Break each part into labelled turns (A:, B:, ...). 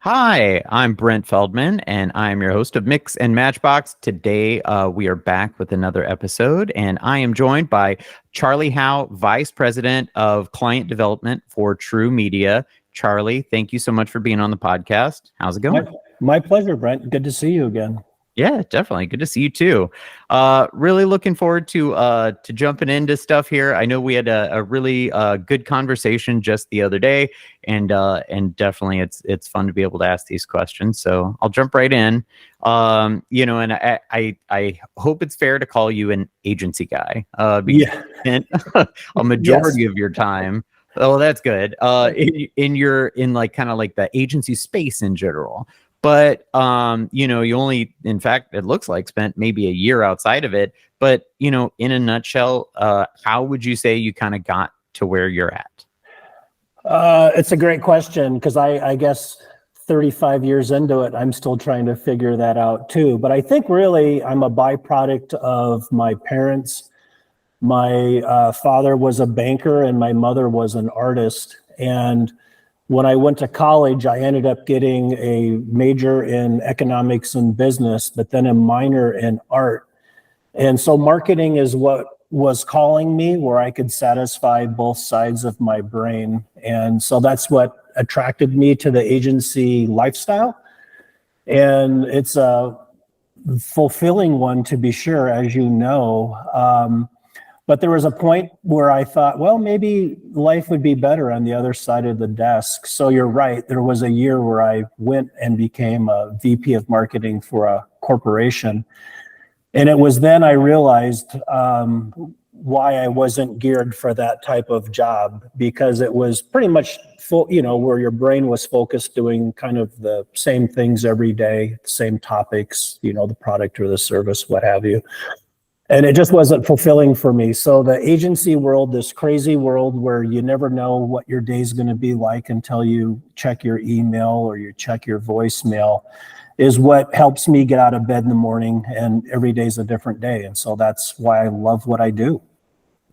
A: Hi, I'm Brent Feldman, and I'm your host of Mix and Matchbox. Today, we are back with another episode, and I am joined by Charlie Howe, Vice President of Client Development for True Media. Charlie, thank you so much for being on the podcast. How's it going?
B: My pleasure, Brent. Good to see you again.
A: Yeah, definitely. Good to see you too. Really looking forward to jumping into stuff here. I know we had a really good conversation just the other day, and definitely it's fun to be able to ask these questions. So I'll jump right in. And I hope it's fair to call you an agency guy. Because you spent a majority of your time. Oh, that's good. In like kind of like the agency space in general. But, you only, in fact, it looks like spent maybe a year outside of it. But, in a nutshell, how would you say you kind of got to where you're at?
B: It's a great question because I guess 35 years into it, I'm still trying to figure that out too. But I think really I'm a byproduct of my parents. My father was a banker and my mother was an artist. And when I went to college, I ended up getting a major in economics and business, but then a minor in art. And so marketing is what was calling me, where I could satisfy both sides of my brain. And so that's what attracted me to the agency lifestyle. And it's a fulfilling one, to be sure, as you know. But there was a point where I thought, well, maybe life would be better on the other side of the desk. So you're right. There was a year where I went and became a VP of marketing for a corporation. And it was then I realized why I wasn't geared for that type of job, because it was pretty much full, where your brain was focused doing kind of the same things every day, same topics, the product or the service, what have you. And it just wasn't fulfilling for me. So the agency world, this crazy world where you never know what your day's going to be like until you check your email or you check your voicemail, is what helps me get out of bed in the morning. And every day's a different day. And so that's why I love what I do.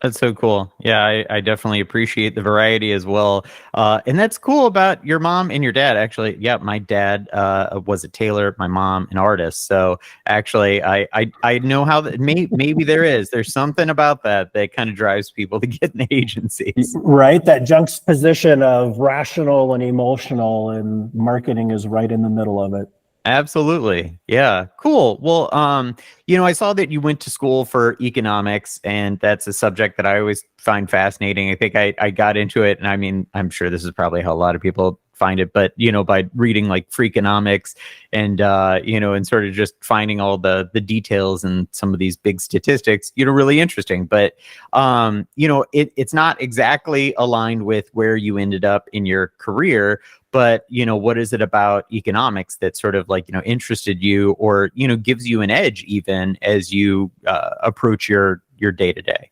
A: That's so cool. Yeah, I definitely appreciate the variety as well. And that's cool about your mom and your dad. Actually, yeah, my dad was a tailor, my mom an artist. So actually, I know how that maybe there's something about that kind of drives people to get in agencies.
B: Right. That juxtaposition of rational and emotional, and marketing is right in the middle of it.
A: Absolutely. Yeah. Cool. Well, I saw that you went to school for economics, and that's a subject that I always find fascinating. I think I got into it, and I mean, I'm sure this is probably how a lot of people find it, but, by reading like Freakonomics and, and sort of just finding all the details and some of these big statistics, really interesting. But, it's not exactly aligned with where you ended up in your career. But, what is it about economics that sort of like, interested you, or, gives you an edge even as you approach your day to day?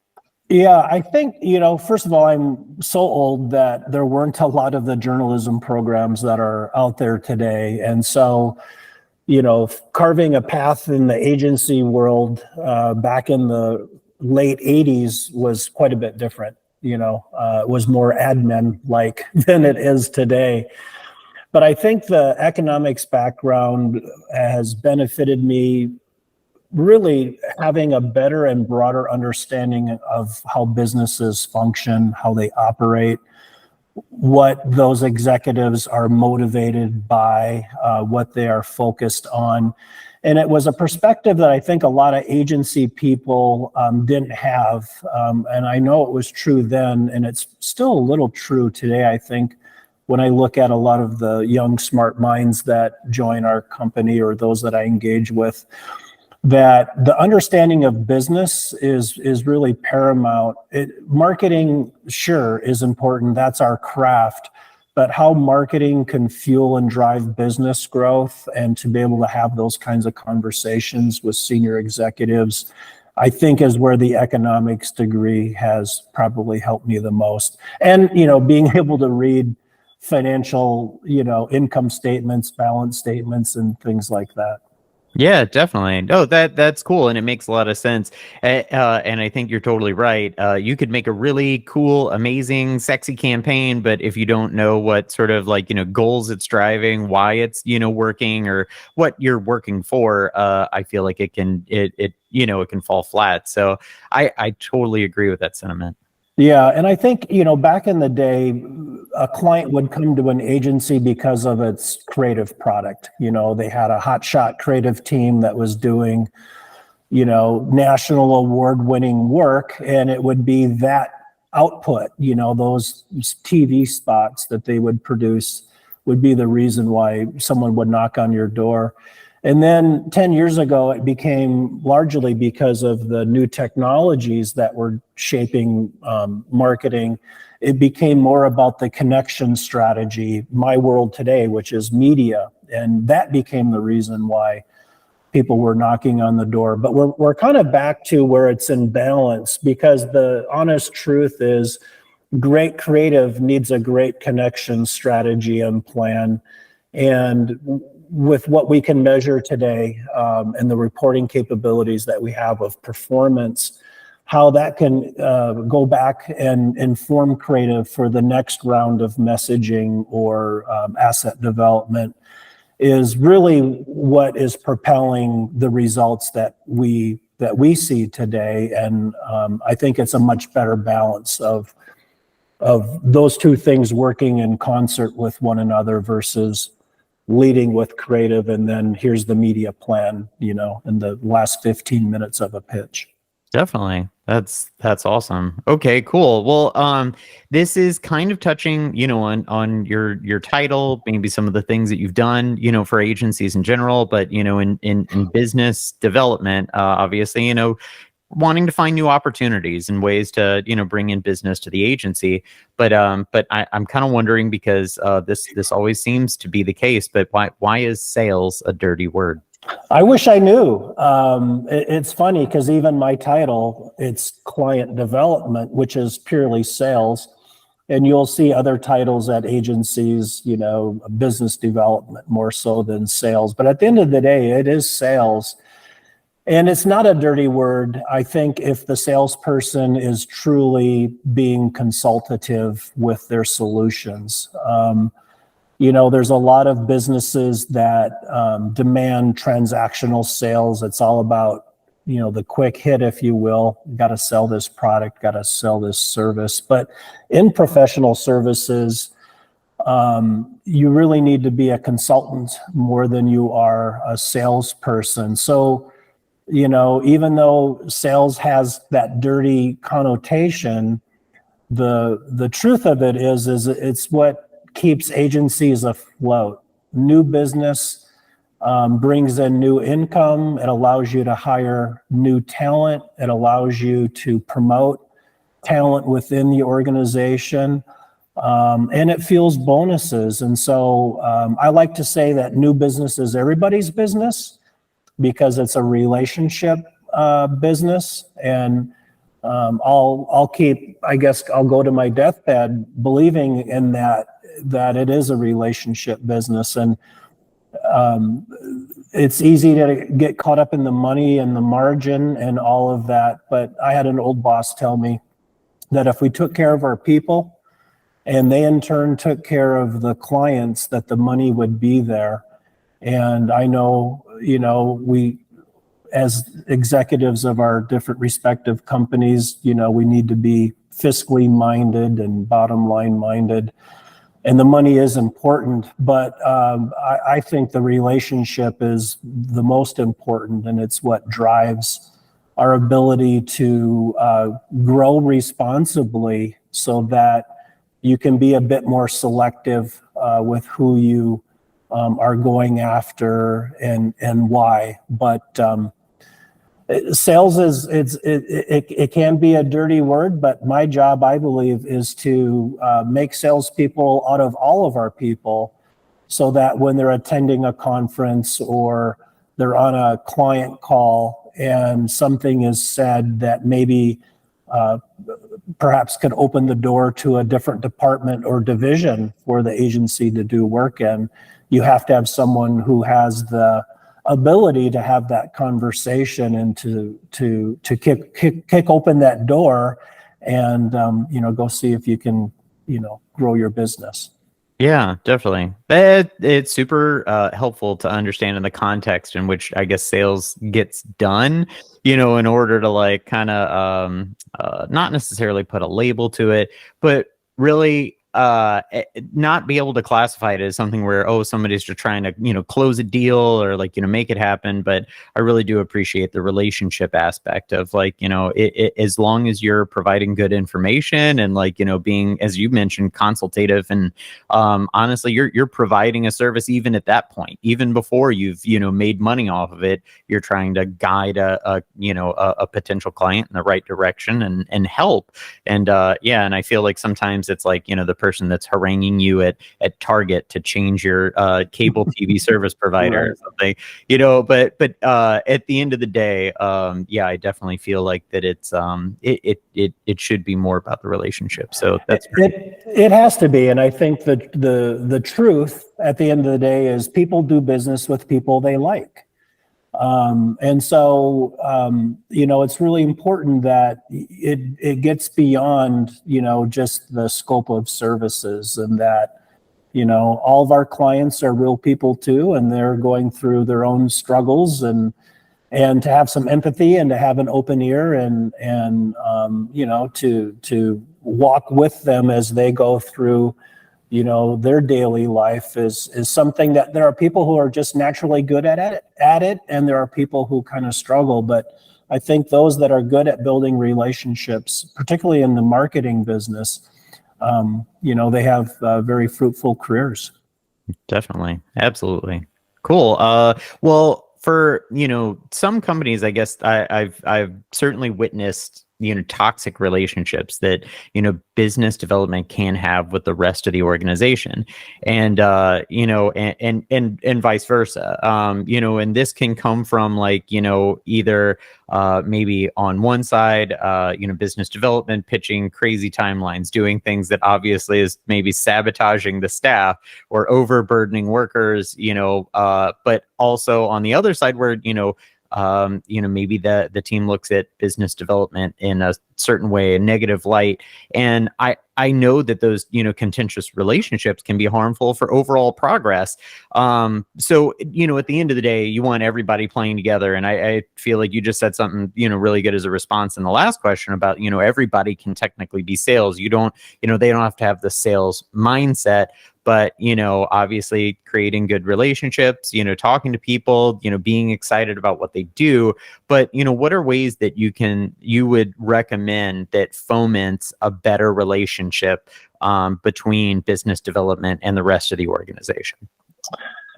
B: Yeah, I think, first of all, I'm so old that there weren't a lot of the journalism programs that are out there today. And so, carving a path in the agency world back in the late 80s was quite a bit different. It was more admin-like than it is today. But I think the economics background has benefited me, really having a better and broader understanding of how businesses function, how they operate, what those executives are motivated by, what they are focused on. And it was a perspective that I think a lot of agency people didn't have. And I know it was true then, and it's still a little true today, I think, when I look at a lot of the young, smart minds that join our company or those that I engage with, that the understanding of business is really paramount. Marketing, sure, is important. That's our craft. But how marketing can fuel and drive business growth, and to be able to have those kinds of conversations with senior executives, I think is where the economics degree has probably helped me the most. And, being able to read financial, income statements, balance statements, and things like that.
A: Yeah, definitely. No, that's cool, and it makes a lot of sense. And I think you're totally right. You could make a really cool, amazing, sexy campaign, but if you don't know what sort of like goals it's driving, why it's working, or what you're working for, I feel like it can fall flat. So I totally agree with that sentiment.
B: Yeah, and I think, back in the day, a client would come to an agency because of its creative product. They had a hotshot creative team that was doing, national award winning work, and it would be that output, those TV spots that they would produce would be the reason why someone would knock on your door. And then 10 years ago, it became largely because of the new technologies that were shaping marketing. It became more about the connection strategy, my world today, which is media. And that became the reason why people were knocking on the door. But we're kind of back to where it's in balance, because the honest truth is great creative needs a great connection strategy and plan. And with what we can measure today, and the reporting capabilities that we have of performance, how that can go back and inform creative for the next round of messaging or asset development is really what is propelling the results that we see today. And I think it's a much better balance of those two things working in concert with one another versus leading with creative and then here's the media plan, in the last 15 minutes of a pitch.
A: Definitely. That's awesome. Okay, cool. Well, this is kind of touching, on your title, maybe some of the things that you've done, for agencies in general, but in business development, obviously, wanting to find new opportunities and ways to, bring in business to the agency. But I'm kind of wondering, because this always seems to be the case, but why is sales a dirty word?
B: I wish I knew. It's funny because even my title, it's client development, which is purely sales. And you'll see other titles at agencies, business development more so than sales. But at the end of the day, it is sales. And it's not a dirty word. I think if the salesperson is truly being consultative with their solutions, there's a lot of businesses that demand transactional sales. It's all about, the quick hit, if you will. Got to sell this product, got to sell this service. But in professional services, you really need to be a consultant more than you are a salesperson. So, even though sales has that dirty connotation, the truth of it is it's what keeps agencies afloat. New business brings in new income. It allows you to hire new talent. It allows you to promote talent within the organization. And it fuels bonuses. And so I like to say that new business is everybody's business because it's a relationship business. And I'll go to my deathbed believing in that it is a relationship business. And it's easy to get caught up in the money and the margin and all of that. But I had an old boss tell me that if we took care of our people and they in turn took care of the clients, that the money would be there. And I know, we, as executives of our different respective companies, we need to be fiscally minded and bottom line minded. And the money is important, but I think the relationship is the most important, and it's what drives our ability to grow responsibly so that you can be a bit more selective with who you are going after and why. But sales it can be a dirty word, but my job, I believe, is to make salespeople out of all of our people, so that when they're attending a conference or they're on a client call and something is said that maybe perhaps could open the door to a different department or division for the agency to do work in, you have to have someone who has the ability to have that conversation and to kick open that door and go see if you can grow your business.
A: Yeah, definitely. It's super helpful to understand in the context in which I guess sales gets done, in order to like kind of not necessarily put a label to it, but really not be able to classify it as something where, oh, somebody's just trying to, close a deal or like, make it happen. But I really do appreciate the relationship aspect of like, as long as you're providing good information and like, being, as you mentioned, consultative and honestly, you're providing a service even at that point, even before you've, made money off of it. You're trying to guide a potential client in the right direction and help. And and I feel like sometimes it's like, the person that's haranguing you at Target to change your cable TV service provider or something, but at the end of the day, I definitely feel like that it's it should be more about the relationship. So that's
B: it has to be. And I think that the truth at the end of the day is people do business with people they like. And so, it's really important that it gets beyond, just the scope of services, and that, all of our clients are real people too, and they're going through their own struggles, and to have some empathy and to have an open ear and to walk with them as they go through their daily life is something that there are people who are just naturally good at it, and there are people who kind of struggle. But I think those that are good at building relationships, particularly in the marketing business, they have very fruitful careers.
A: Definitely. Absolutely. Cool. Well, for, some companies, I guess I've certainly witnessed, toxic relationships that, business development can have with the rest of the organization, and, and vice versa. And this can come from like, either maybe on one side, business development pitching crazy timelines, doing things that obviously is maybe sabotaging the staff or overburdening workers, but also on the other side where, maybe the team looks at business development in a certain way, a negative light. And I know that those, contentious relationships can be harmful for overall progress. So, at the end of the day, you want everybody playing together. And I feel like you just said something, really good as a response in the last question about, everybody can technically be sales. You don't, they don't have to have the sales mindset. But, obviously creating good relationships, talking to people, being excited about what they do. But, what are ways that you would recommend that foments a better relationship between business development and the rest of the organization?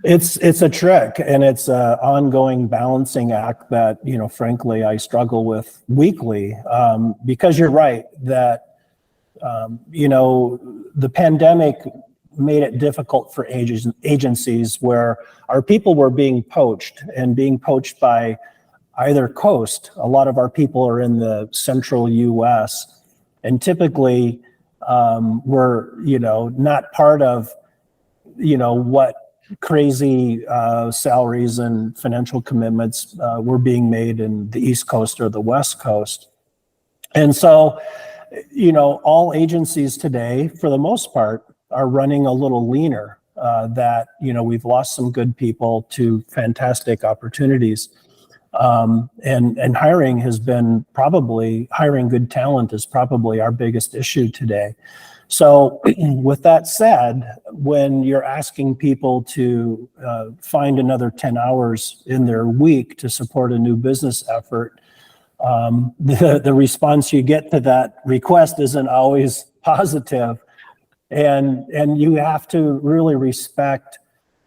B: It's a trick, and it's an ongoing balancing act that, frankly, I struggle with weekly, because you're right that, the pandemic made it difficult for agencies where our people were being poached by either coast. A lot of our people are in the central US, and typically we're, not part of, what crazy salaries and financial commitments were being made in the East Coast or the West Coast. And so, all agencies today, for the most part, are running a little leaner, that, we've lost some good people to fantastic opportunities. And hiring good talent is probably our biggest issue today. So with that said, when you're asking people to find another 10 hours in their week to support a new business effort, the response you get to that request isn't always positive. And you have to really respect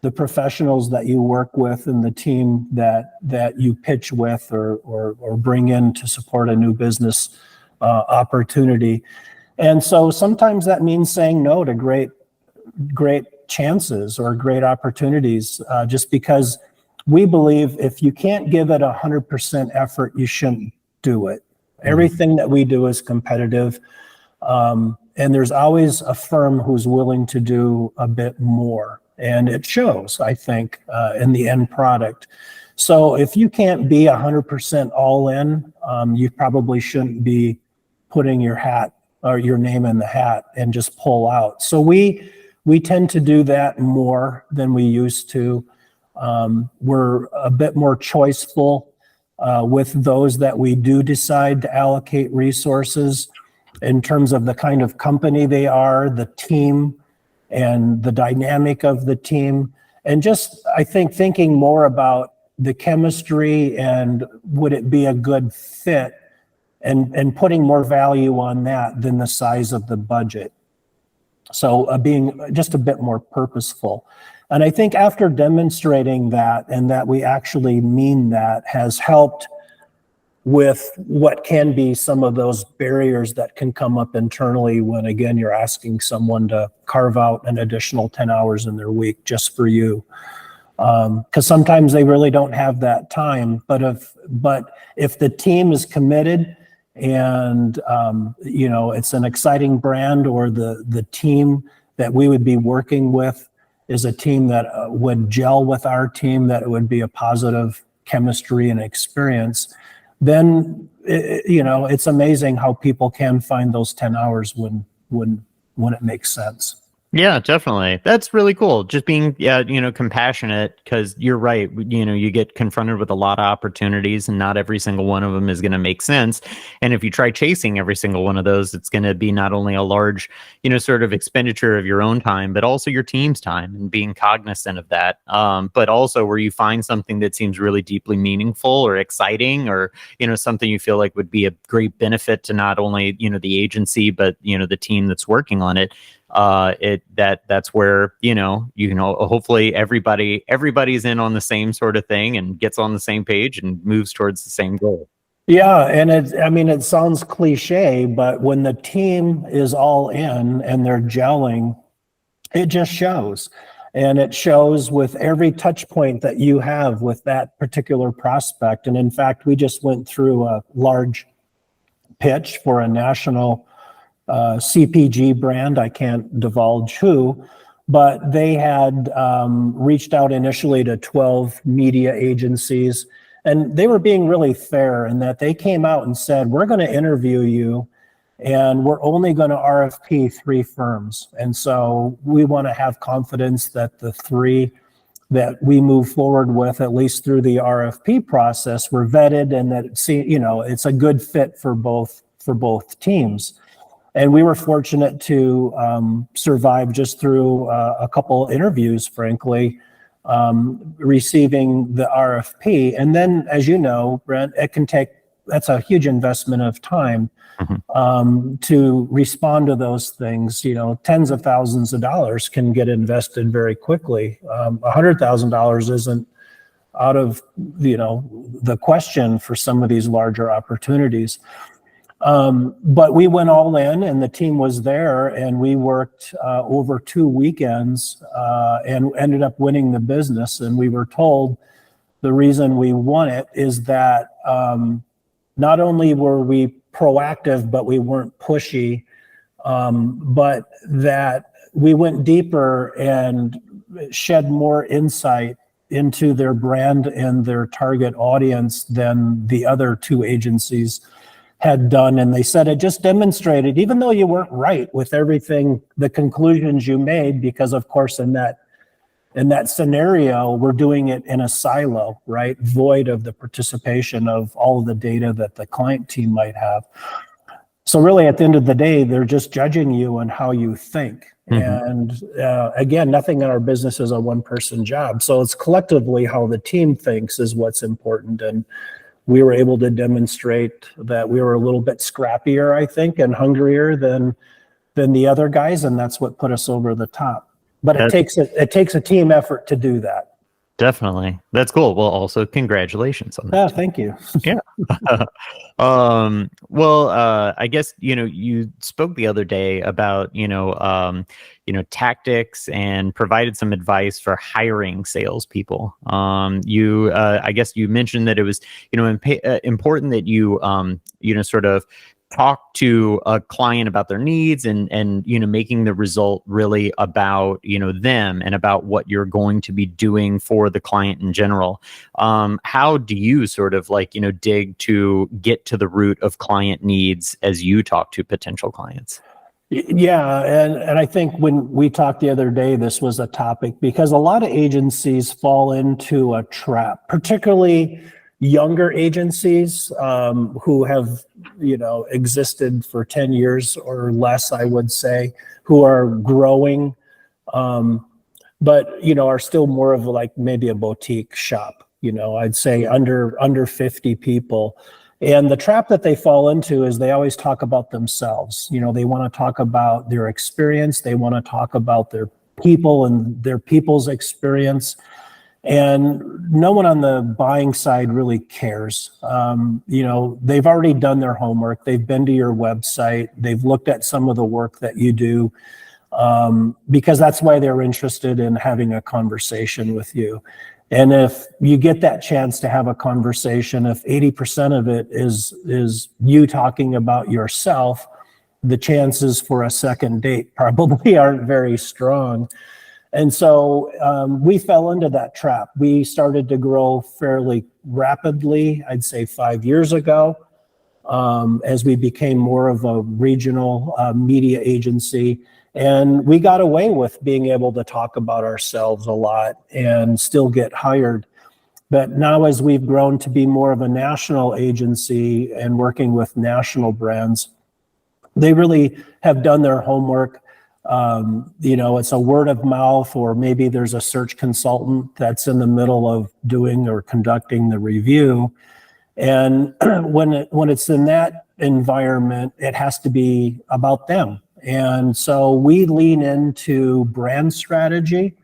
B: the professionals that you work with and the team that you pitch with or bring in to support a new business opportunity. And so sometimes that means saying no to great chances or great opportunities, just because we believe if you can't give it 100% effort, you shouldn't do it. Everything that we do is competitive. And there's always a firm who's willing to do a bit more. And it shows, I think, in the end product. So if you can't be 100% all in, you probably shouldn't be putting your hat or your name in the hat and just pull out. So we tend to do that more than we used to. We're a bit more choiceful with those that we do decide to allocate resources in terms of the kind of company they are, the team, and the dynamic of the team. And just, I think, thinking more about the chemistry and would it be a good fit, and putting more value on that than the size of the budget. So being just a bit more purposeful. And I think after demonstrating that, and that we actually mean that, has helped with what can be some of those barriers that can come up internally when, again, you're asking someone to carve out an additional 10 hours in their week just for you. Because sometimes they really don't have that time. But if the team is committed and it's an exciting brand, or the team that we would be working with is a team that would gel with our team, that it would be a positive chemistry and experience, then it's amazing how people can find those 10 hours when it makes sense.
A: Yeah, definitely. That's really cool. Just being, compassionate, because you're right. You get confronted with a lot of opportunities and not every single one of them is going to make sense. And if you try chasing every single one of those, it's going to be not only a large, sort of expenditure of your own time, but also your team's time, and being cognizant of that. But also where you find something that seems really deeply meaningful or exciting, or, something you feel like would be a great benefit to not only, the agency, but, the team that's working on it. That's where hopefully everybody's in on the same sort of thing and gets on the same page and moves towards the same goal.
B: Yeah, and it sounds cliche, but when the team is all in and they're gelling, it just shows. And it shows with every touch point that you have with that particular prospect. And in fact, we just went through a large pitch for a national CPG brand. I can't divulge who, but they had reached out initially to 12 media agencies, and they were being really fair in that they came out and said, we're going to interview you, and we're only going to RFP 3 firms. And so we want to have confidence that the 3 that we move forward with, at least through the RFP process, were vetted, and that it's a good fit for both teams. And we were fortunate to survive just through a couple interviews, frankly, receiving the RFP. And then, as you know, Brent, that's a huge investment of time to respond to those things. Tens of thousands of dollars can get invested very quickly. $100,000 isn't out of the question for some of these larger opportunities. But we went all in, and the team was there, and we worked over 2 weekends and ended up winning the business. And we were told the reason we won it is that not only were we proactive, but we weren't pushy, but that we went deeper and shed more insight into their brand and their target audience than the other 2 agencies had done. And they said it just demonstrated, even though you weren't right with everything, the conclusions you made, because of course in that scenario, we're doing it in a silo, right? Void of the participation of all of the data that the client team might have. So really at the end of the day, they're just judging you on how you think. And again, nothing in our business is a one-person job. So it's collectively how the team thinks is what's important. And we were able to demonstrate that we were a little bit scrappier, I think, and hungrier than the other guys, and that's what put us over the top. But it takes a team effort to do that.
A: Definitely. That's cool. Well, also congratulations on that.
B: Yeah, thank you.
A: Yeah. I guess, you spoke the other day about, tactics and provided some advice for hiring salespeople. I guess you mentioned that it was, important that you, sort of talk to a client about their needs and making the result really about them and about what you're going to be doing for the client in general. How do you sort of dig to get to the root of client needs as you talk to potential clients?
B: Yeah, and I think when we talked the other day, this was a topic because a lot of agencies fall into a trap, particularly younger agencies who have existed for 10 years or less, I would say, who are growing, but are still more of maybe a boutique shop. I'd say under 50 people. And the trap that they fall into is they always talk about themselves. They want to talk about their experience. They want to talk about their people and their people's experience. And no one on the buying side really cares. They've already done their homework. They've been to your website. They've looked at some of the work that you do because that's why they're interested in having a conversation with you. And if you get that chance to have a conversation, if 80% of it is you talking about yourself, the chances for a second date probably aren't very strong. And so we fell into that trap. We started to grow fairly rapidly, I'd say 5 years ago, as we became more of a regional media agency. And we got away with being able to talk about ourselves a lot and still get hired. But now as we've grown to be more of a national agency and working with national brands, they really have done their homework. It's a word of mouth, or maybe there's a search consultant that's in the middle of doing or conducting the review. And when it's in that environment, it has to be about them. And so we lean into brand strategy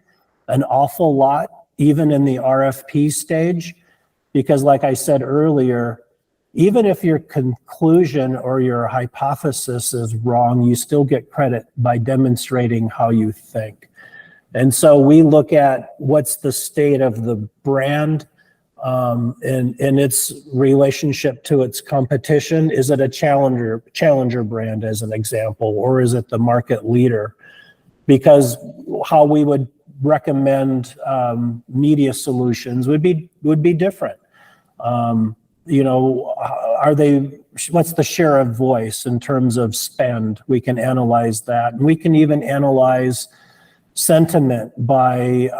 B: an awful lot, even in the RFP stage, because like I said earlier, even if your conclusion or your hypothesis is wrong, you still get credit by demonstrating how you think. And so we look at what's the state of the brand and its relationship to its competition. Is it a challenger brand, as an example, or is it the market leader? Because how we would recommend media solutions would be different. What's the share of voice in terms of spend? We can analyze that. And we can even analyze sentiment by,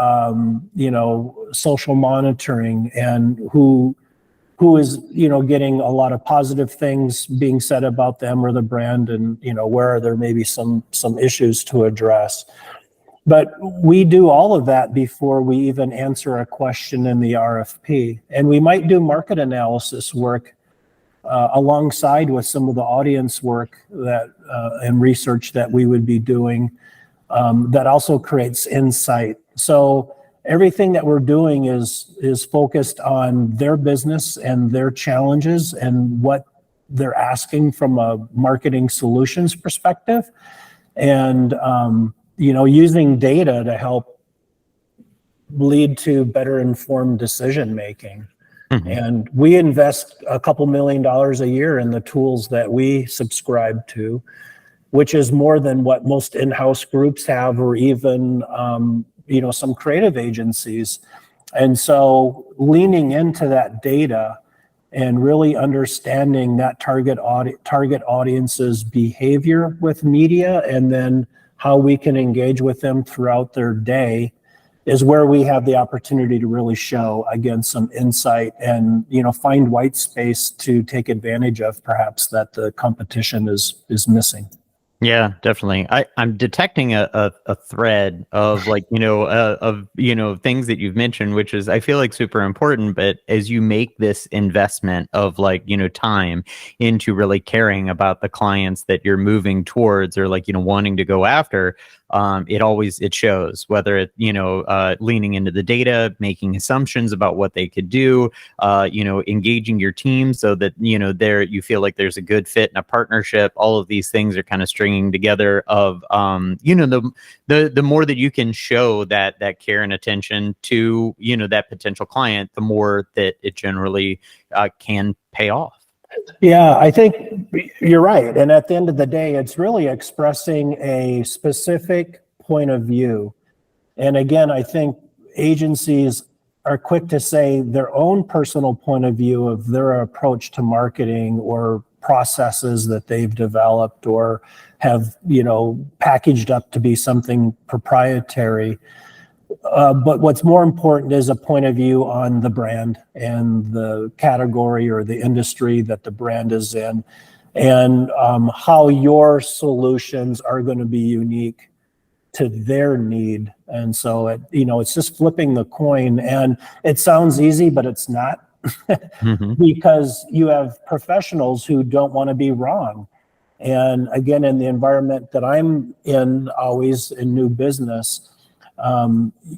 B: social monitoring and who is, getting a lot of positive things being said about them or the brand, and, where there may be some issues to address. But we do all of that before we even answer a question in the RFP. And we might do market analysis work alongside with some of the audience work that and research that we would be doing that also creates insight. So everything that we're doing is focused on their business and their challenges and what they're asking from a marketing solutions perspective. And using data to help lead to better informed decision making. Mm-hmm. And we invest a couple $1 million a year in the tools that we subscribe to, which is more than what most in-house groups have, or even some creative agencies. And so leaning into that data and really understanding that target audience's behavior with media, and then how we can engage with them throughout their day, is where we have the opportunity to really show, again, some insight and, find white space to take advantage of, perhaps, that the competition is missing.
A: Yeah, definitely. I'm detecting a thread of things that you've mentioned, which is, I feel like, super important. But as you make this investment of time into really caring about the clients that you're moving towards, or wanting to go after, it shows, whether it, leaning into the data, making assumptions about what they could do, engaging your team so that, you feel like there's a good fit and a partnership. All of these things are kind of stringing together of, the more that you can show that care and attention to, that potential client, the more that it generally can pay off.
B: Yeah, I think you're right. And at the end of the day, it's really expressing a specific point of view. And again, I think agencies are quick to say their own personal point of view of their approach to marketing or processes that they've developed or have, packaged up to be something proprietary. But what's more important is a point of view on the brand and the category or the industry that the brand is in, and how your solutions are going to be unique to their need. And so it's just flipping the coin, and it sounds easy, but it's not.
A: Mm-hmm.
B: Because you have professionals who don't want to be wrong. And again, in the environment that I'm in, always in new business,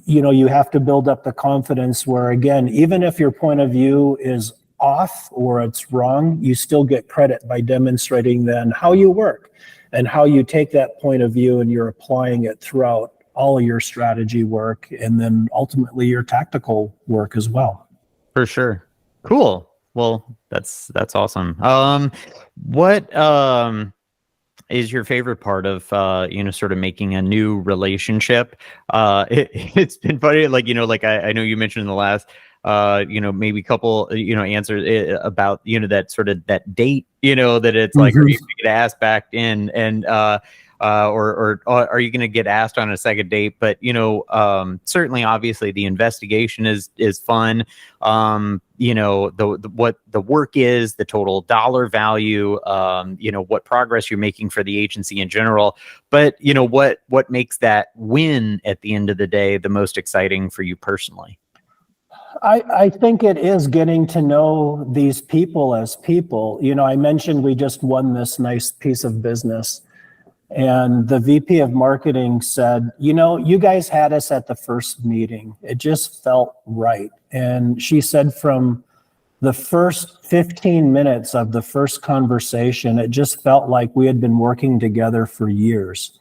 B: you have to build up the confidence where, again, even if your point of view is off or it's wrong, you still get credit by demonstrating then how you work and how you take that point of view and you're applying it throughout all of your strategy work and then ultimately your tactical work as well.
A: For sure. Cool. Well, that's awesome. What is your favorite part of sort of making a new relationship? It's been funny, like I know you mentioned in the last maybe couple answers about that sort of that date, that it's like, are you gonna get asked back in, and or are you going to get asked on a second date? But certainly, obviously, the investigation is fun. What the work is, the total dollar value, what progress you're making for the agency in general. But what makes that win at the end of the day the most exciting for you personally?
B: I think it is getting to know these people as people. I mentioned we just won this nice piece of business. And the VP of marketing said, you guys had us at the first meeting. It just felt right. And she said from the first 15 minutes of the first conversation, it just felt like we had been working together for years.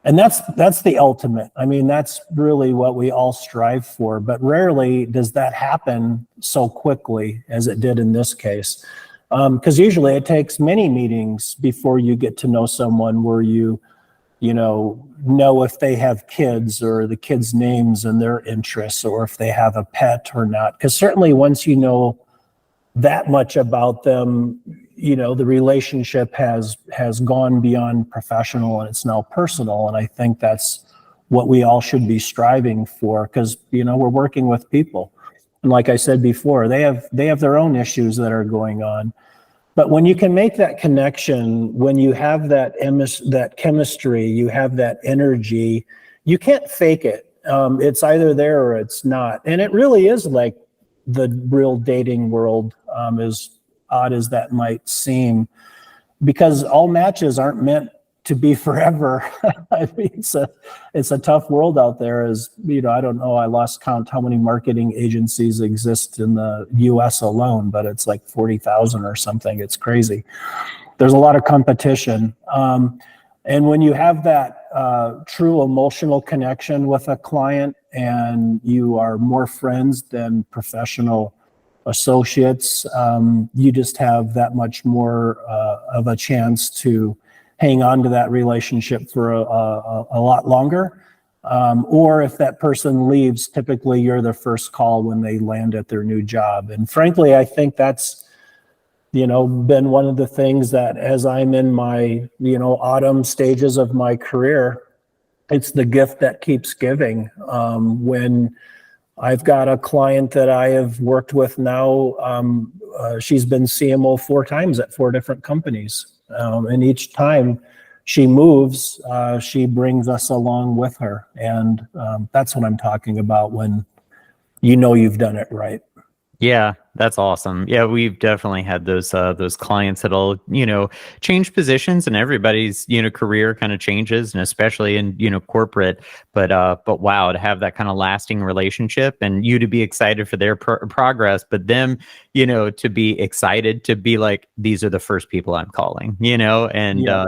B: And that's the ultimate. I mean, that's really what we all strive for. But rarely does that happen so quickly as it did in this case. Because usually it takes many meetings before you get to know someone where you know if they have kids or the kids' names and their interests, or if they have a pet or not. Because certainly once you know that much about them, the relationship has gone beyond professional and it's now personal. And I think that's what we all should be striving for, because we're working with people. And like I said before, they have their own issues that are going on. But when you can make that connection, when you have that chemistry, you have that energy, you can't fake it. It's either there or it's not. And it really is like the real dating world, as odd as that might seem, because all matches aren't meant to be forever. I mean, it's a tough world out there. As I don't know, I lost count how many marketing agencies exist in the US alone, but it's like 40,000 or something. It's crazy. There's a lot of competition. And when you have that true emotional connection with a client and you are more friends than professional associates, you just have that much more of a chance to hang on to that relationship for a lot longer. Or if that person leaves, typically you're the first call when they land at their new job. And frankly, I think that's, been one of the things that as I'm in my, autumn stages of my career, it's the gift that keeps giving. When I've got a client that I have worked with now, she's been CMO 4 times at 4 different companies. And each time she moves, she brings us along with her. And that's what I'm talking about when you've done it right.
A: Yeah, that's awesome. Yeah, we've definitely had those clients that'll, change positions, and everybody's, career kind of changes, and especially in, corporate. But wow, to have that kind of lasting relationship and you to be excited for their progress, but them, to be excited to be like, these are the first people I'm calling, and
B: Yeah.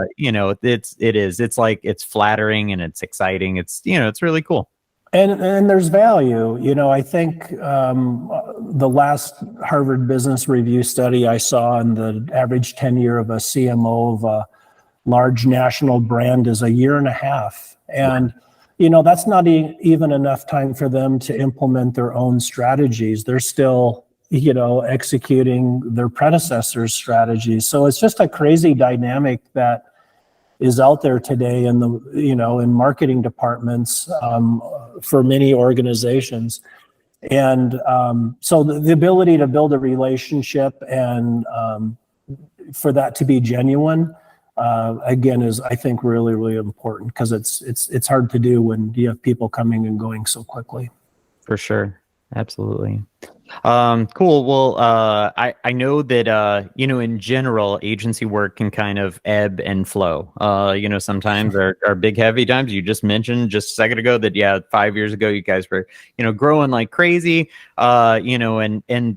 A: it's like, it's flattering and it's exciting. It's, it's really cool.
B: And there's value. I think the last Harvard Business Review study I saw in the average tenure of a CMO of a large national brand is a year and a half. And, that's not even enough time for them to implement their own strategies. They're still, executing their predecessors' strategies. So it's just a crazy dynamic that is out there today in the, in marketing departments for many organizations. And so the ability to build a relationship and for that to be genuine, again, is, I think, really, really important, because it's hard to do when you have people coming and going so quickly.
A: For sure. Absolutely. Cool. Well, I know that, in general, agency work can kind of ebb and flow. Sometimes are big, heavy times. You just mentioned just a second ago that, 5 years ago, you guys were, growing like crazy, and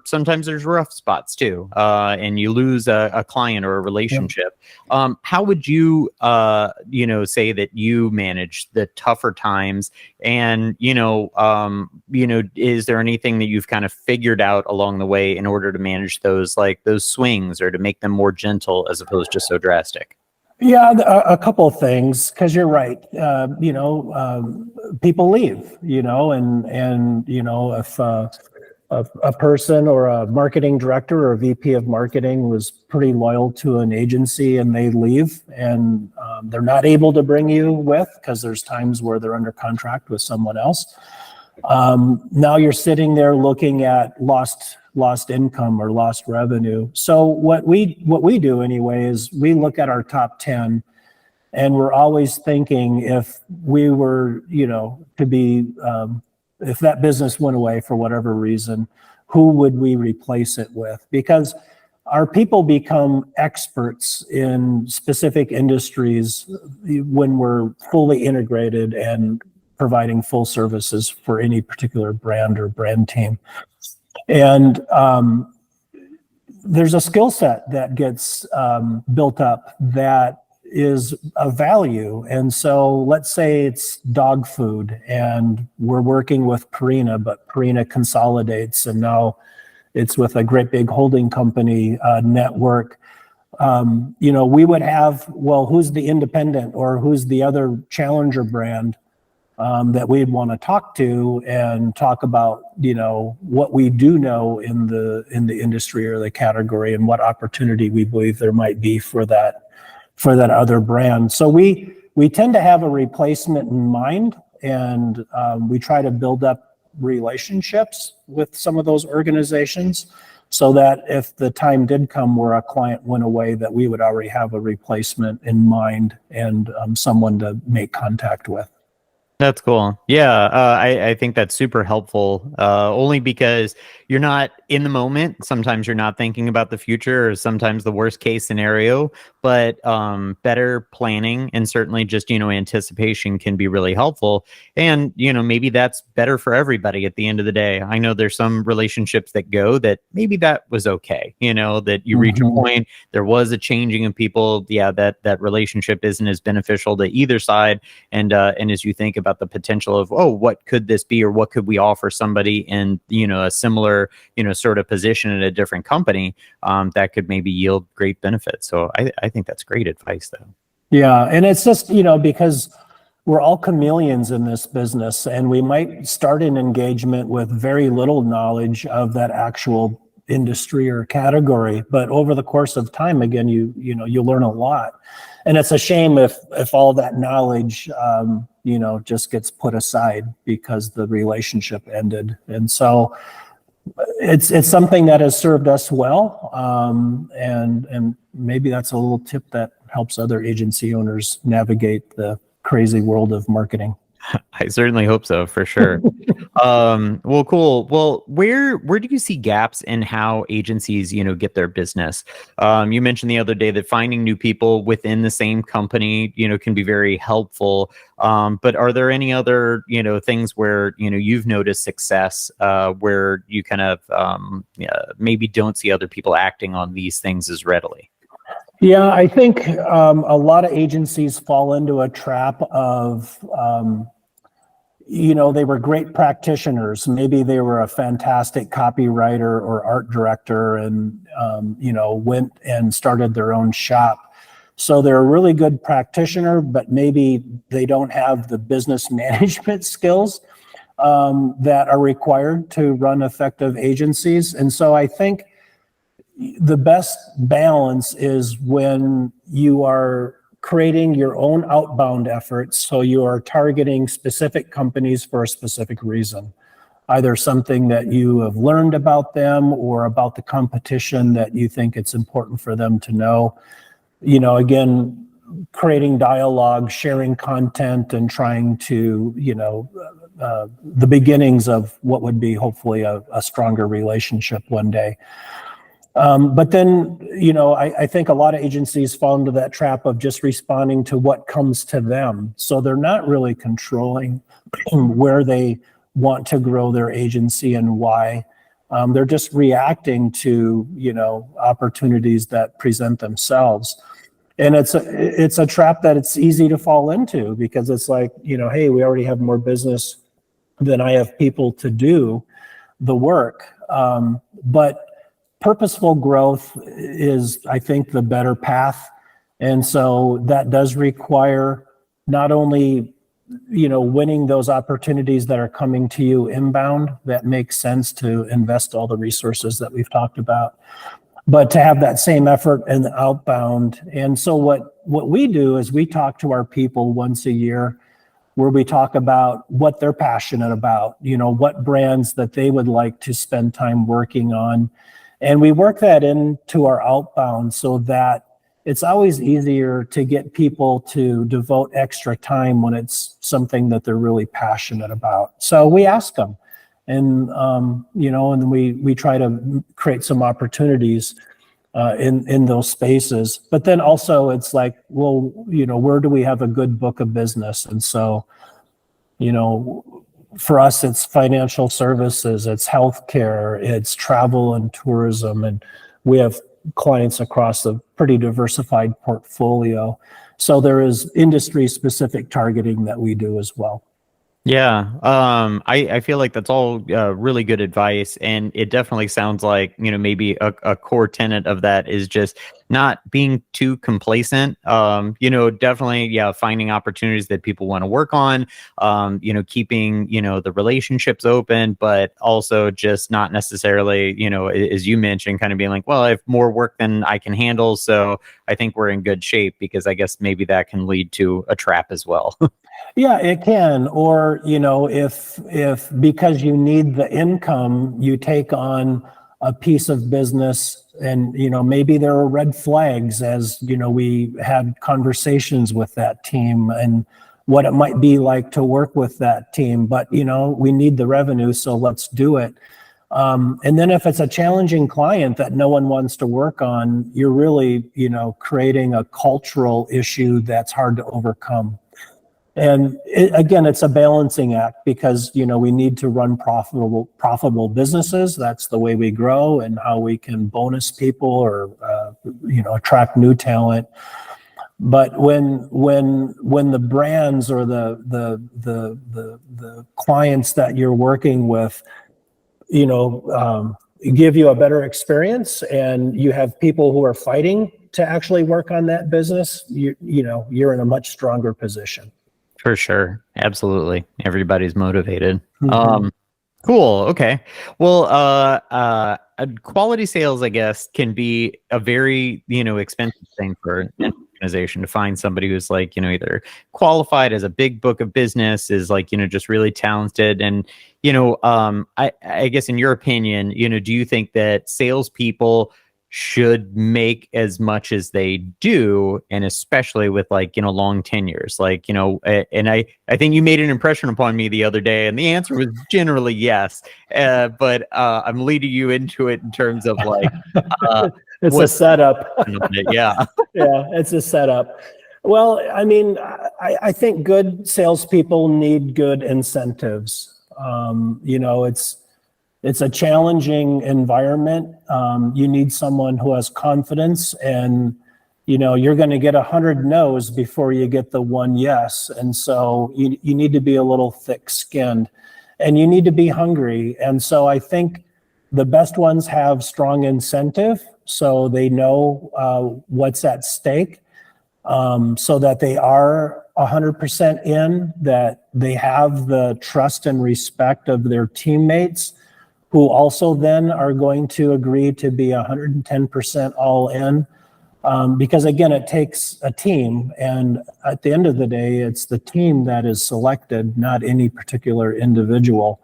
A: sometimes there's rough spots too, and you lose a client or a relationship. How would you, say that you manage the tougher times? And, is there anything that you've kind of figured out along the way in order to manage those swings, or to make them more gentle as opposed to so drastic?
B: Yeah, a couple of things, because you're right. People leave, and if a person or a marketing director or a VP of marketing was pretty loyal to an agency and they leave, and they're not able to bring you with, because there's times where they're under contract with someone else. Now you're sitting there looking at lost income or lost revenue. So what we do anyway is we look at our top 10, and we're always thinking, if we were, to be, if that business went away for whatever reason, who would we replace it with? Because our people become experts in specific industries when we're fully integrated and providing full services for any particular brand or brand team. And there's a skill set that gets built up that is of value. And so let's say it's dog food, and we're working with Purina, but Purina consolidates, and now it's with a great big holding company network. We would have, well, who's the independent or who's the other challenger brand that we'd want to talk to and talk about, what we do know in the industry or the category, and what opportunity we believe there might be for that other brand. So we tend to have a replacement in mind, and we try to build up relationships with some of those organizations, so that if the time did come where a client went away, that we would already have a replacement in mind and someone to make contact with.
A: That's cool. Yeah, I think that's super helpful, only because you're not in the moment. Sometimes you're not thinking about the future, or sometimes the worst case scenario, but better planning and certainly just, anticipation can be really helpful. And, maybe that's better for everybody at the end of the day. I know there's some relationships that go that maybe that was okay, that you reach a point, there was a changing of people. Yeah, that relationship isn't as beneficial to either side. And as you think about the potential of, oh, what could this be, or what could we offer somebody in, a similar, sort of position at a different company, that could maybe yield great benefits. So I think that's great advice, though.
B: Yeah. And it's just, because we're all chameleons in this business, and we might start an engagement with very little knowledge of that actual industry or category, but over the course of time, again, you learn a lot. And it's a shame if all that knowledge, just gets put aside because the relationship ended. And so it's something that has served us well. And maybe that's a little tip that helps other agency owners navigate the crazy world of marketing.
A: I certainly hope so, for sure. Well, cool. Well, where do you see gaps in how agencies, get their business? You mentioned the other day that finding new people within the same company, can be very helpful. But are there any other, things where, you've noticed success, where you kind of maybe don't see other people acting on these things as readily?
B: Yeah, I think a lot of agencies fall into a trap of they were great practitioners. Maybe they were a fantastic copywriter or art director and, went and started their own shop. So they're a really good practitioner, but maybe they don't have the business management skills that are required to run effective agencies. And so I think the best balance is when you are creating your own outbound efforts. So you are targeting specific companies for a specific reason, either something that you have learned about them or about the competition that you think it's important for them to know. Again, creating dialogue, sharing content, and trying to, the beginnings of what would be hopefully a stronger relationship one day. But then, I think a lot of agencies fall into that trap of just responding to what comes to them. So they're not really controlling where they want to grow their agency and why. They're just reacting to, opportunities that present themselves. And it's a trap that it's easy to fall into because it's like, hey, we already have more business than I have people to do the work. But purposeful growth is, I think, the better path. And so that does require not only, winning those opportunities that are coming to you inbound, that makes sense to invest all the resources that we've talked about, but to have that same effort in the outbound. And so what we do is we talk to our people once a year where we talk about what they're passionate about, what brands that they would like to spend time working on. And we work that into our outbound so that it's always easier to get people to devote extra time when it's something that they're really passionate about. So we ask them, and and we try to create some opportunities in those spaces. But then also it's like, well, where do we have a good book of business? And so, for us, it's financial services, it's healthcare, it's travel and tourism, and we have clients across a pretty diversified portfolio. So there is industry-specific targeting that we do as well.
A: Yeah, I feel like that's all really good advice, and it definitely sounds like maybe a core tenet of that is just not being too complacent. Definitely, finding opportunities that people want to work on. Keeping the relationships open, but also just not necessarily as you mentioned, kind of being like, well, I have more work than I can handle, so I think we're in good shape, because I guess maybe that can lead to a trap as well.
B: Yeah, it can. Or, if because you need the income, you take on a piece of business and, maybe there are red flags as, we had conversations with that team and what it might be like to work with that team. But, we need the revenue, so let's do it. And then if it's a challenging client that no one wants to work on, you're really, creating a cultural issue that's hard to overcome. And again, it's a balancing act because, we need to run profitable businesses. That's the way we grow and how we can bonus people or, attract new talent. But when the brands or the clients that you're working with, give you a better experience and you have people who are fighting to actually work on that business, you're in a much stronger position.
A: For sure. Absolutely. Everybody's motivated.
B: Mm-hmm.
A: Cool. Okay. Well, quality sales, I guess, can be a very, expensive thing for an organization to find somebody who's like, either qualified as a big book of business, is like, just really talented. And, I guess in your opinion, do you think that salespeople should make as much as they do, and especially with long tenures, and I think you made an impression upon me the other day, and the answer was generally yes, but I'm leading you into it in terms of
B: it's a setup.
A: Yeah.
B: Yeah, it's a setup. Well, I mean, I think good salespeople need good incentives. It's a challenging environment. You need someone who has confidence and you're going to get 100 no's before you get the one yes. And so you need to be a little thick-skinned, and you need to be hungry. And so I think the best ones have strong incentive, so they know what's at stake, so that they are 100% in, that they have the trust and respect of their teammates, who also then are going to agree to be 110% all in. Because again, it takes a team, and at the end of the day, it's the team that is selected, not any particular individual.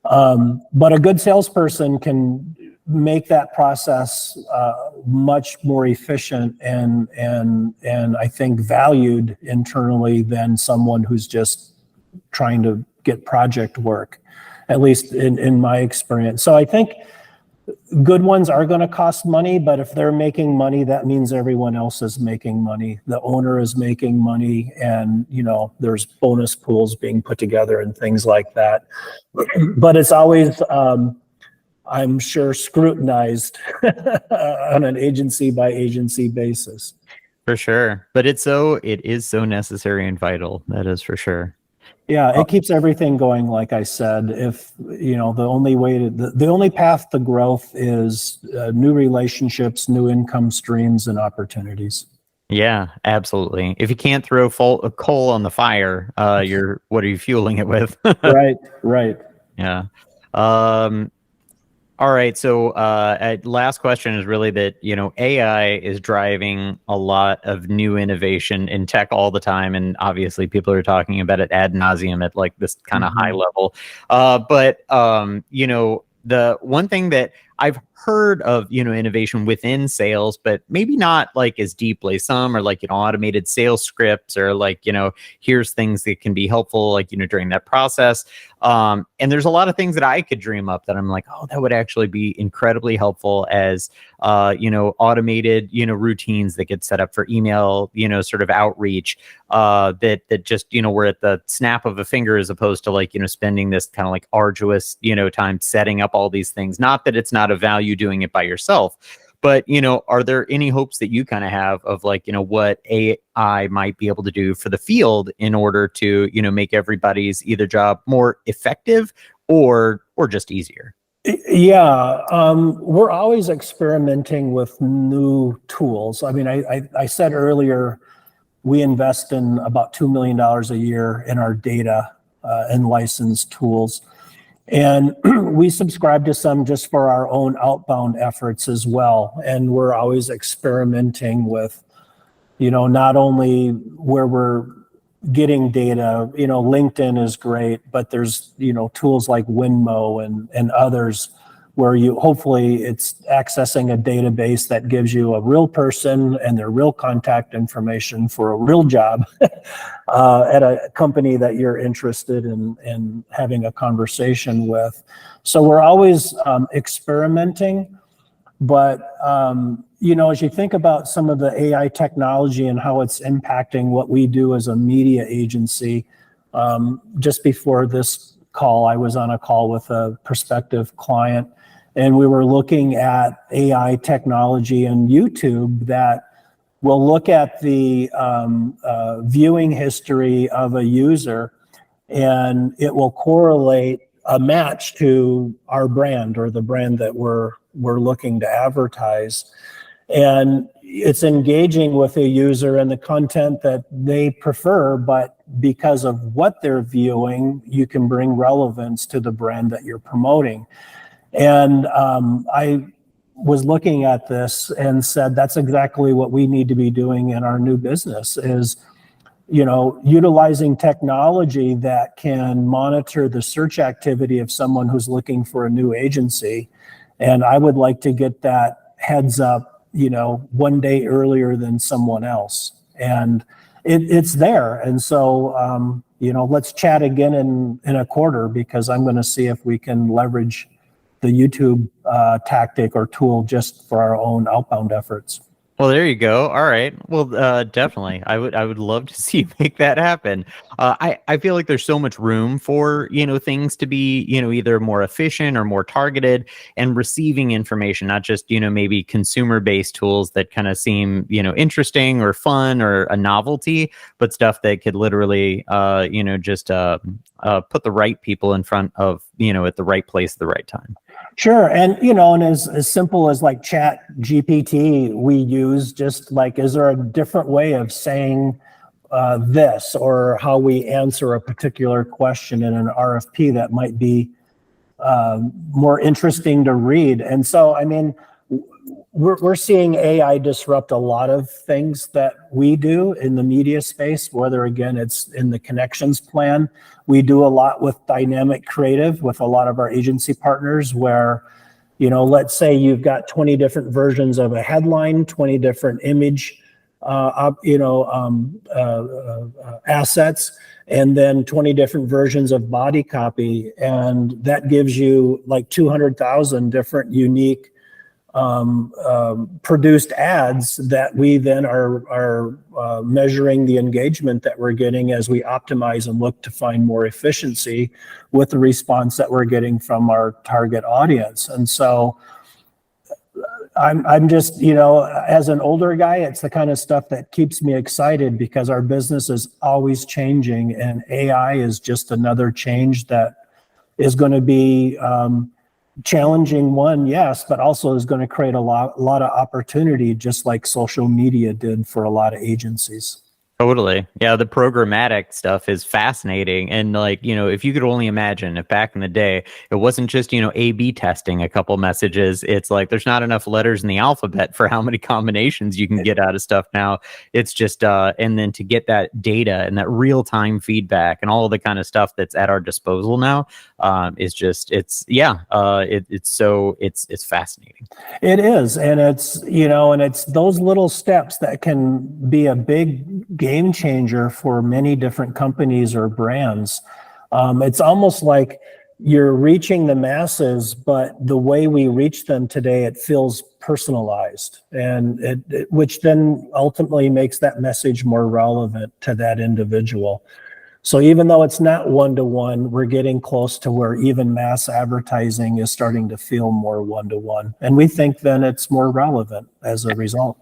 B: But a good salesperson can make that process much more efficient and I think valued internally than someone who's just trying to get project work, at least in my experience. So I think good ones are going to cost money, but if they're making money, that means everyone else is making money. The owner is making money, and there's bonus pools being put together and things like that. But it's always, I'm sure, scrutinized on an agency by agency basis.
A: For sure, but it is so necessary and vital. That is for sure.
B: Yeah, it keeps everything going. Like I said, if the only path to growth is new relationships, new income streams, and opportunities.
A: Yeah, absolutely. If you can't throw a coal on the fire, what are you fueling it with?
B: Right.
A: Yeah. All right. So, last question is really that, AI is driving a lot of new innovation in tech all the time. And obviously people are talking about it ad nauseum at like this kind of high level. But the one thing that I've heard of, innovation within sales, but maybe not like as deeply. Some are like, automated sales scripts, or like, here's things that can be helpful, like, during that process. And there's a lot of things that I could dream up that I'm like, oh, that would actually be incredibly helpful as, automated, routines that get set up for email, sort of outreach, that just, we're at the snap of a finger, as opposed to like, spending this kind of like arduous, time setting up all these things. Not that it's not a value doing it by yourself, but, are there any hopes that you kind of have of like, what AI might be able to do for the field in order to, make everybody's either job more effective or just easier?
B: Yeah, we're always experimenting with new tools. I mean, I said earlier, we invest in about $2 million a year in our data and licensed tools. And we subscribe to some just for our own outbound efforts as well. And we're always experimenting with, not only where we're getting data, LinkedIn is great, but there's, tools like Winmo and others where hopefully it's accessing a database that gives you a real person and their real contact information for a real job at a company that you're interested in having a conversation with. So we're always experimenting, but as you think about some of the AI technology and how it's impacting what we do as a media agency, just before this call, I was on a call with a prospective client, and we were looking at AI technology and YouTube that will look at the viewing history of a user, and it will correlate a match to our brand or the brand that we're looking to advertise. And it's engaging with a user and the content that they prefer, but because of what they're viewing, you can bring relevance to the brand that you're promoting. And I was looking at this and said, that's exactly what we need to be doing in our new business is, utilizing technology that can monitor the search activity of someone who's looking for a new agency. And I would like to get that heads up, one day earlier than someone else. And it's there. And so, let's chat again in a quarter, because I'm going to see if we can leverage the YouTube tactic or tool just for our own outbound efforts.
A: Well, there you go. All right. Well, definitely. I would love to see you make that happen. I feel like there's so much room for, things to be, either more efficient or more targeted and receiving information, not just, maybe consumer-based tools that kind of seem, interesting or fun or a novelty, but stuff that could literally, just put the right people in front of, at the right place at the right time.
B: Sure. And, and as simple as like Chat GPT, we use just like, is there a different way of saying this, or how we answer a particular question in an RFP that might be more interesting to read? And so, I mean, we're seeing AI disrupt a lot of things that we do in the media space, whether again, it's in the connections plan. We do a lot with dynamic creative with a lot of our agency partners where, let's say you've got 20 different versions of a headline, 20 different image, assets, and then 20 different versions of body copy. And that gives you like 200,000 different unique produced ads that we then are measuring the engagement that we're getting as we optimize and look to find more efficiency with the response that we're getting from our target audience. And so I'm just, as an older guy, it's the kind of stuff that keeps me excited because our business is always changing, and AI is just another change that is going to be challenging one, yes, but also is going to create a lot of opportunity, just like social media did for a lot of agencies.
A: Totally. Yeah, the programmatic stuff is fascinating. And like, if you could only imagine if back in the day, it wasn't just, A/B testing a couple messages. It's like there's not enough letters in the alphabet for how many combinations you can get out of stuff now. It's just and then to get that data and that real-time feedback and all of the kind of stuff that's at our disposal now is just it's fascinating.
B: It is. And it's, and it's those little steps that can be a big game changer for many different companies or brands. It's almost like you're reaching the masses, but the way we reach them today, it feels personalized, and which then ultimately makes that message more relevant to that individual. So even though it's not one-to-one, we're getting close to where even mass advertising is starting to feel more one-to-one. And we think then it's more relevant as a result.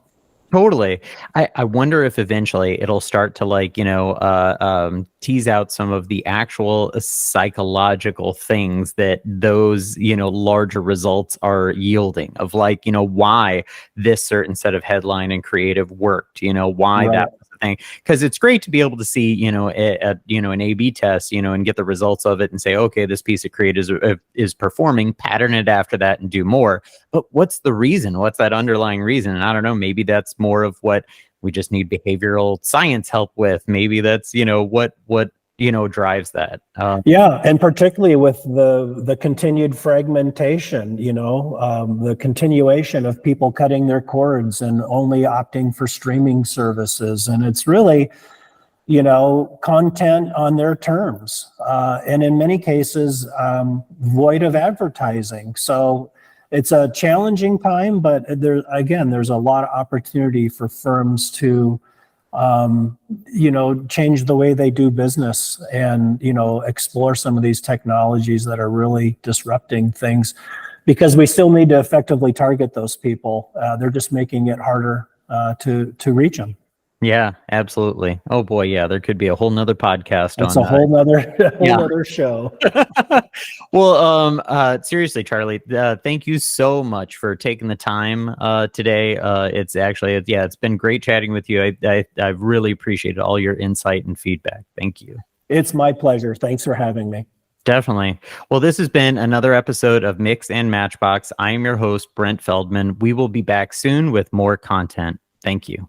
A: Totally. I wonder if eventually it'll start to tease out some of the actual psychological things that those, larger results are yielding of why this certain set of headline and creative worked, why that was the thing. Because it's great to be able to see, an A/B test, and get the results of it and say, okay, this piece of creative is performing, pattern it after that and do more. But what's the reason? What's that underlying reason? And I don't know, maybe that's more of what we just need behavioral science help with. Maybe that's, what drives that.
B: Yeah, and particularly with the continued fragmentation, the continuation of people cutting their cords and only opting for streaming services. And it's really, content on their terms. And in many cases, void of advertising. So it's a challenging time, but there's a lot of opportunity for firms to, change the way they do business and, explore some of these technologies that are really disrupting things, because we still need to effectively target those people. They're just making it harder to reach them.
A: Yeah, absolutely. Oh boy, yeah, there could be a whole nother podcast
B: It's
A: on
B: a whole nother show.
A: Well, seriously, Charlie, thank you so much for taking the time today. It's been great chatting with you. I really appreciated all your insight and feedback. Thank you.
B: It's my pleasure. Thanks for having me.
A: Definitely. Well, this has been another episode of Mix and Matchbox. I am your host, Brent Feldman. We will be back soon with more content. Thank you.